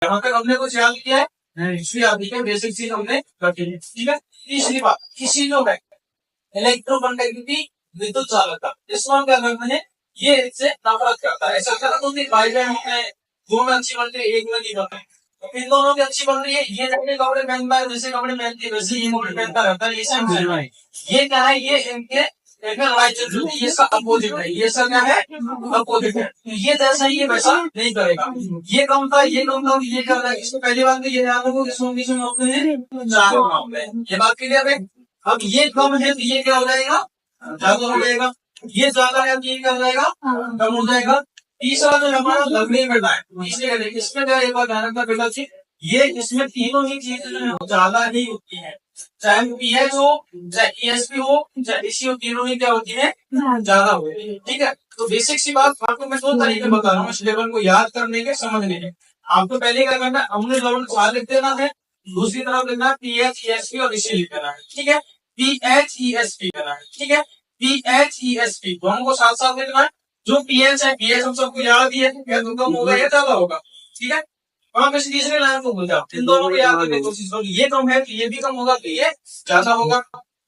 यहाँ तक हमने कुछ याद किया है, हिस्ट्री याद किया, बेसिक चीज हमने रखी है। ठीक है, तीसरी बात, किसी जो है इलेक्ट्रोकंडक्टिविटी विद्युत चालकता, इसको हम क्या करते हैं, ये इससे नफरत करता है। ऐसा करता तो भाई बहन है, दो में अच्छी बनती है, एक में नहीं बनती, तो इन दोनों की अच्छी बन रही है। ये जैसे कपड़े पहनता है, जैसे कपड़े पहनती है, वैसे ये कपड़े पहनता रहता है, ये क्या है, ये इनके लड़ाई चल रही है, ये इसका अपोजिट है, ये सब क्या है, अपोजिट है। तो ये जैसा ही ये वैसा नहीं करेगा। ये कम था, ये कम था, ये कर रहा है। इसको पहली बात तो ये ध्यान रखो कि इसमें बीच में होते हैं चार होते हैं, ये बात क्लियर है। अब ये कम है तो ये क्या हो जाएगा, ज्यादा हो जाएगा। ये ज्यादा है तो ये क्या हो जाएगा, कम हो जाएगा। तीसरा जो हमारा लगने बेटा है, तीसरे इसमें क्या एक बार ध्यान रखना बेटा जी, ये इसमें तीनों ही चीजें जो है ज्यादा ही होती है, चाहे पीएच हो, चाहे ईएसपी हो, चाहे डीसी हो, तीनों ही क्या होती है, ज्यादा होती है। ठीक है, तो बेसिक सी बात आपको मैं दो तरीके बता रहा हूँ इस लेवल को याद करने के, समझने के। आपको पहले क्या करना है, हमने लेवल 4 लिख देना है, दूसरी तरफ लिखना है पीएच ईएसपी और डीसी लिख देना है। ठीक है, पीएच ईएसपी करना है। ठीक है, पीएच ईएसपी दोनों को साथ साथ लिखना है। जो पीएच है, पीएच हम सबको याद ही है, क्या कम होगा या ज्यादा होगा। ठीक है, वहां पे तीसरे लाइन को भूल जाओ, इन दोनों को याद करने की कोशिश करो। ये कम है तो ये भी कम होगा, तो ये ज्यादा होगा।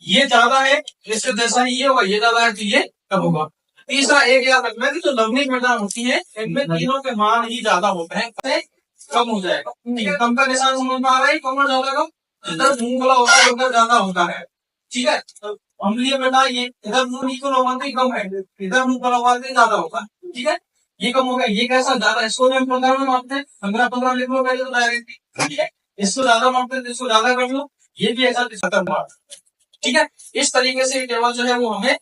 ये ज्यादा है इससे जैसा ही ये होगा, ये ज्यादा है तो ये कम होगा। तीसरा एक याद रखना है कि जो लवनिक मृदा होती है, इनमें तीनों के मान ही ज्यादा होते हैं, कम हो जाएगा। ठीक है, कम का निशान समझ में आ रहा है, कम और ज्यादा कम, इधर मुंह वाला होता है, उधर ज्यादा होता है। ठीक है, अम्लीय मृदा ये इधर मुंह को लवंती कम है, इधर मुंह का लवंती ज्यादा होता है। ठीक है, ये कम हो गया, ये कैसा ज्यादा, इसको हम 15 में मापते हैं, 15 लिख लो पहले तो डायरेक्ट। ठीक है, इसको ज्यादा मापते हैं, इसको ज्यादा कर लो, ये भी ऐसा 75 मार्क। ठीक है, इस तरीके से टेबल जो है वो हमें